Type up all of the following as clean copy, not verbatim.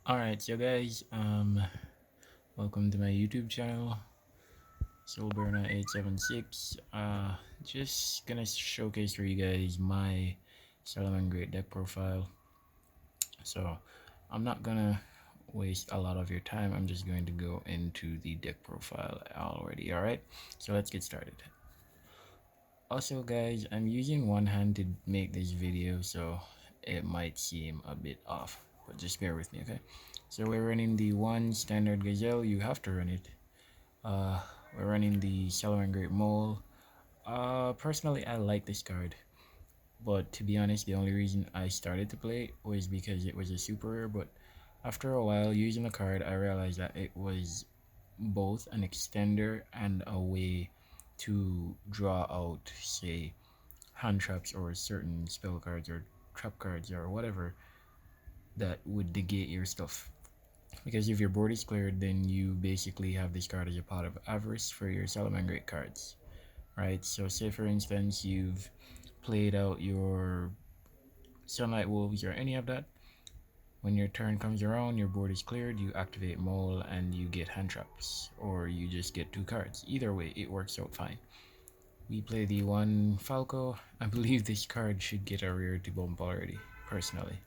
Alright, so guys, welcome to my YouTube channel, Soulburner876. Just gonna showcase for you guys my Salamangreat deck profile. So, I'm not gonna waste a lot of your time. I'm just going to go into the deck profile already. Alright, so let's get started. Also, guys, I'm using one hand to make this video, so it might seem a bit off, but just bear with me, okay? So we're running the one standard gazelle. You have to run it. uh we're running the Salamangreat mole. Personally, I like this card, but to be honest, the only reason I started to play it was because it was a super rare. But after a while using the card, I realized that it was both an extender and a way to draw out, say, hand traps or certain spell cards or trap cards or whatever that would negate your stuff. Because if your board is cleared, then you basically have this card as a pot of avarice for your Salamangreat cards, right? So say for instance you've played out your Sunlight Wolves or any of that. When your turn comes around, your board is cleared, you activate Mole and you get hand traps, or you just get two cards. Either way, it works out fine. We play the one Falco. I believe this card should get a rarity bump already, personally.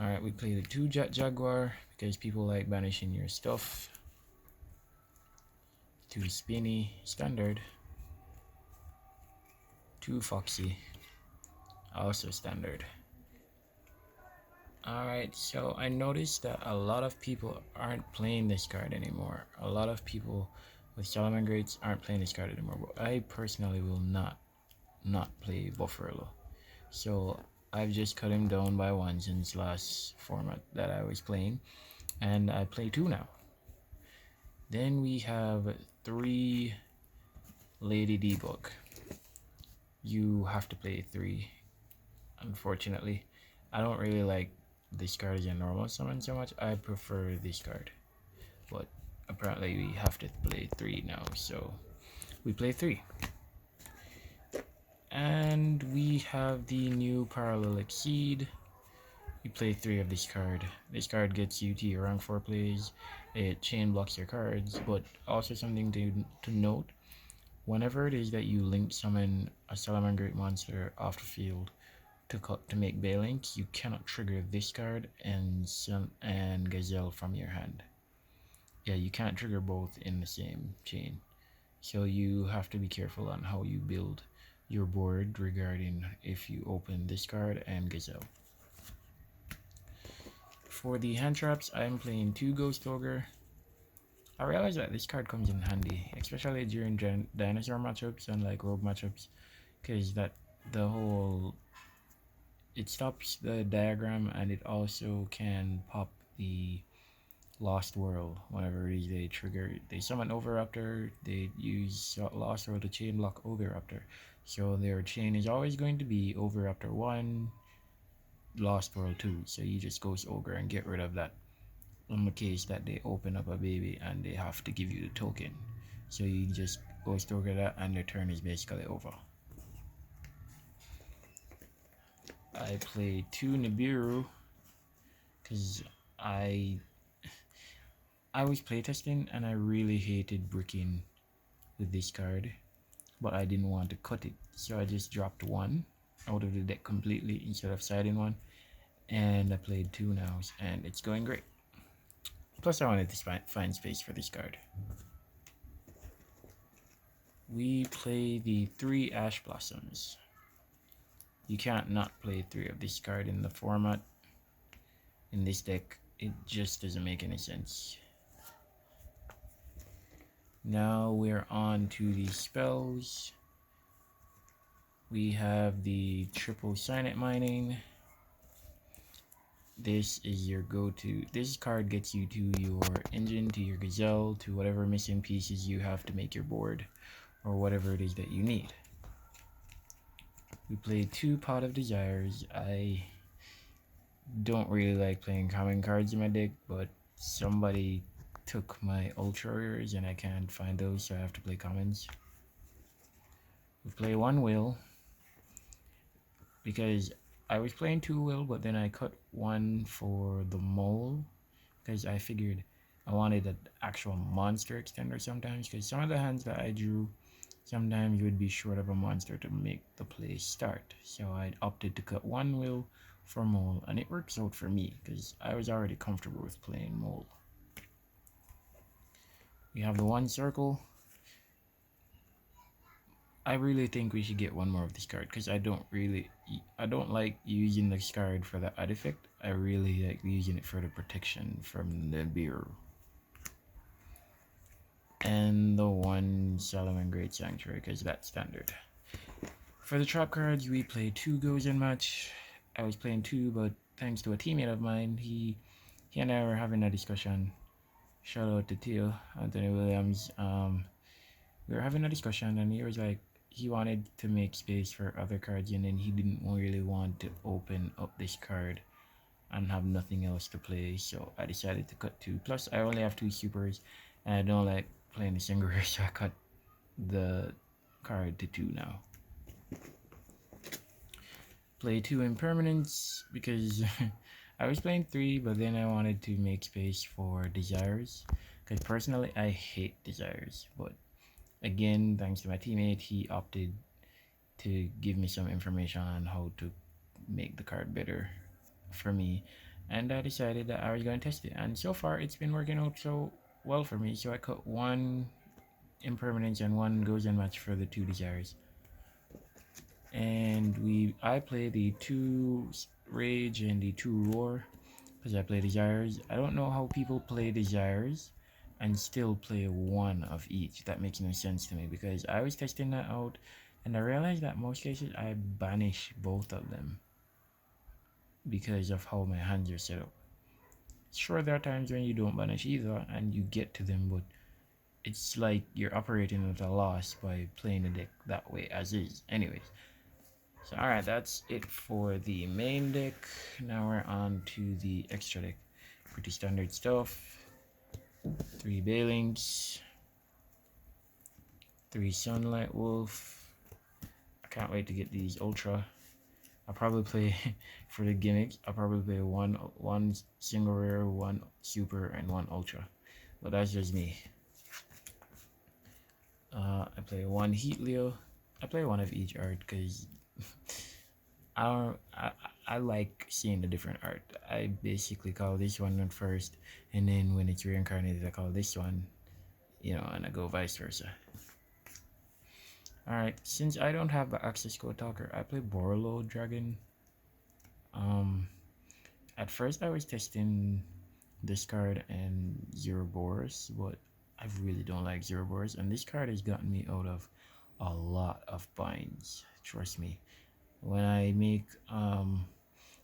Alright, we play the two Jet Jaguar because people like banishing your stuff. Two Spinny, standard. Two Foxy, also standard. Alright, so I noticed that a lot of people aren't playing this card anymore. A lot of people with Salamangreats aren't playing this card anymore, but I personally will not play Buffalo. So I've just cut him down by one since last format that I was playing, and I play two now. Then we have three Lady Debug. You have to play three, unfortunately. I don't really like this card as a normal summon so much. I prefer this card, but apparently we have to play three now, so we play three. And we have the new Parallel Exceed. You play three of this card. This card gets you to your rank 4 plays. It chain blocks your cards, but also something to note: whenever it is that you link summon a Salamangreat monster off the field to make Baylink, you cannot trigger this card and Gazelle from your hand. Yeah, you can't trigger both in the same chain. So you have to be careful on how you build your board regarding if you open this card and Gazelle. For the hand traps, I'm playing two Ghost Ogre. I realize that this card comes in handy, especially during dinosaur matchups and like rogue matchups, because the whole it stops the diagram, and it also can pop the Lost World whenever they summon Overraptor. They use Lost World to chain block Overraptor, so their chain is always going to be Overraptor 1, Lost World 2. So you just Ghost Ogre and get rid of that in the case that they open up a baby and they have to give you the token. So you just Ghost Ogre that and their turn is basically over. I play two Nibiru because I was playtesting and I really hated bricking with this card, but I didn't want to cut it, so I just dropped one out of the deck completely instead of siding one, and I played two now, and it's going great. Plus I wanted to find space for this card. We play the three Ash Blossoms. You can't not play three of this card in the format. In this deck, it just doesn't make any sense. Now we're on to the spells. We have the triple Signet Mining. This is your go-to. This card gets you to your engine, to your Gazelle, to whatever missing pieces you have to make your board, or whatever it is that you need. We play two Pot of Desires. I don't really like playing common cards in my deck, but somebody took my ultra rares and I can't find those, so I have to play commons. We play one Will because I was playing 2 will, but then I cut 1 for the mole because I figured I wanted an actual monster extender sometimes, because some of the hands that I drew, sometimes you would be short of a monster to make the play start. So I opted to cut 1 will for mole, and it works out for me because I was already comfortable with playing mole. We have the 1 circle. I really think we should get 1 more of this card because I don't like using this card for the add effect. I really like using it for the protection from the beer. And the 1 Salamangreat Sanctuary because that's standard. For the trap cards, we play 2 goes in match. I was playing 2, but thanks to a teammate of mine, he and I were having a discussion. Shout out to Theo, Anthony Williams. We were having a discussion, and he was like, he wanted to make space for other cards, and then he didn't really want to open up this card and have nothing else to play. So I decided to cut 2. Plus, I only have 2 supers, and I don't like playing the single, so I cut the card to 2 now. Play 2 impermanence because I was playing 3, but then I wanted to make space for desires, because personally I hate desires, but again, thanks to my teammate, he opted to give me some information on how to make the card better for me, and I decided that I was going to test it, and so far it's been working out so well for me. So I cut 1 impermanence and 1 goes in match for the 2 desires, and I play the 2 rage and the 2 roar because I play desires. I don't know how people play desires and still play 1 of each. That makes no sense to me, because I was testing that out and I realized that most cases I banish both of them because of how my hands are set up. Sure, there are times when you don't banish either and you get to them, but it's like you're operating at a loss by playing the deck that way as is. Anyways, so alright, that's it for the main deck. Now we're on to the extra deck. Pretty standard stuff. 3 Bailings, 3 Sunlight Wolf. I can't wait to get these Ultra. I'll probably play for the gimmicks. I'll probably play one single rare, 1 super, and 1 Ultra. But that's just me. I play 1 Heat Leo. I play 1 of each art because I like seeing the different art. I basically call this one first, and then when it's reincarnated, I call this one, and I go vice versa. Alright, since I don't have the access code talker, I play Borlo Dragon. At first I was testing this card and Zero Boros, but I really don't like Zero Boros, and this card has gotten me out of a lot of binds, trust me. When I make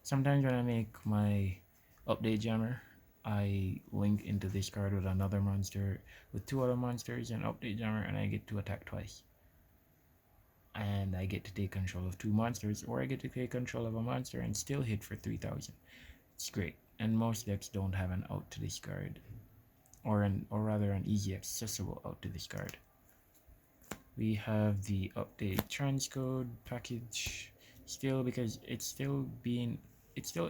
sometimes when I make my update jammer, I link into this card with another monster, with 2 other monsters and update jammer, and I get to attack twice, and I get to take control of 2 monsters, or I get to take control of a monster and still hit for 3,000. It's great, and most decks don't have an out to this card, or rather an easy accessible out to this card. We have the update transcode package still, because it's still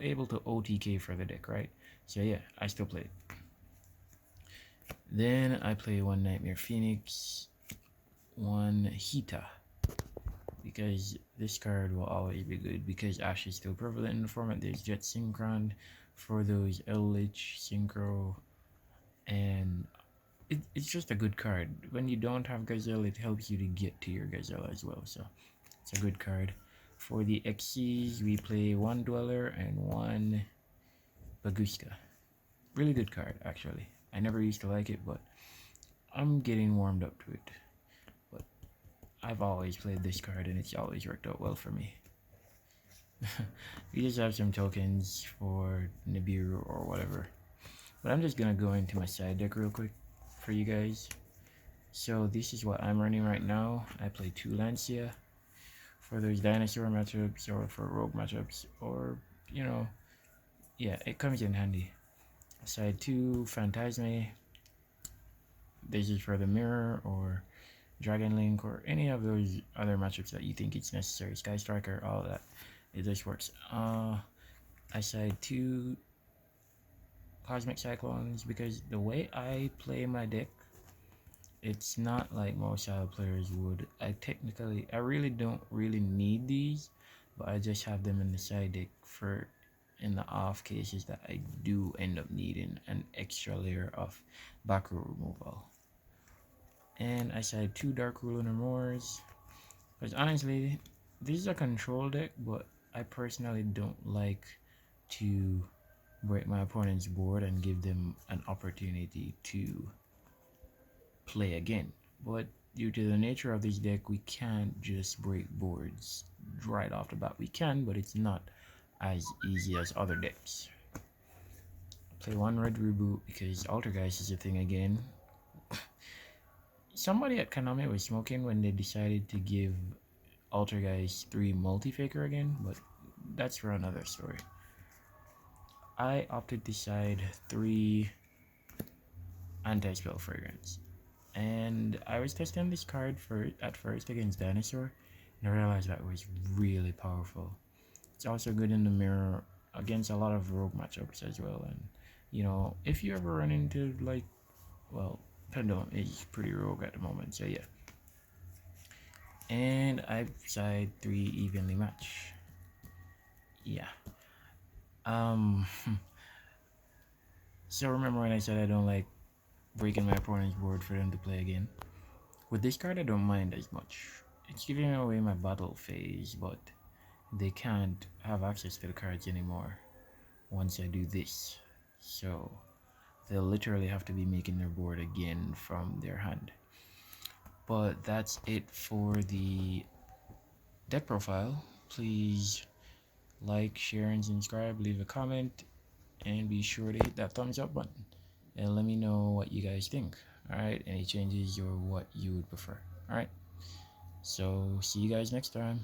able to OTK for the deck, right? So yeah, I still play it. Then I play 1 Nightmare Phoenix, 1 Hita, because this card will always be good because Ash is still prevalent in the format. There's Jet Synchron for those Eldritch Synchro, and it's just a good card. When you don't have Gazelle, it helps you to get to your Gazelle as well, so it's a good card. For the XCs, we play 1 Dweller and 1 Baguska. Really good card, actually. I never used to like it, but I'm getting warmed up to it. But I've always played this card, and it's always worked out well for me. We just have some tokens for Nibiru or whatever. But I'm just gonna go into my side deck real quick for you guys. So this is what I'm running right now. I play 2 Lancia for those dinosaur matchups, or for rogue matchups, or yeah, it comes in handy. Side 2 Phantasme. This is for the mirror or Dragon Link or any of those other matchups that you think it's necessary. Sky Striker, all that. it just works. I side two Cosmic Cyclones because the way I play my deck, it's not like most style players would. I really don't really need these, but I just have them in the side deck for in the off cases that I do end up needing an extra layer of back row removal. And I side two Dark Rule Lunar Moors because honestly, this is a control deck, but I personally don't like to break my opponent's board and give them an opportunity to play again. But due to the nature of this deck, we can't just break boards right off the bat. We can, but it's not as easy as other decks. Play one red reboot because Altergeist is a thing again. Somebody at Konami was smoking when they decided to give Altergeist 3 multi-faker again, but that's for another story. I opted to side 3 anti-spell fragrance. And I was testing this card at first against Dinosaur, and I realized that was really powerful. It's also good in the mirror against a lot of rogue matchups as well. And you know, if you ever run into like, well, Pendulum is pretty rogue at the moment, so yeah. And I side 3 evenly match. Yeah. So remember when I said I don't like breaking my opponent's board for them to play again? With this card, I don't mind as much. It's giving away my battle phase, but they can't have access to the cards anymore once I do this. So they'll literally have to be making their board again from their hand. But that's it for the deck profile. Please like, share, and subscribe. Leave a comment, and be sure to hit that thumbs up button. And let me know what you guys think. Alright, any changes or what you would prefer. Alright, so see you guys next time.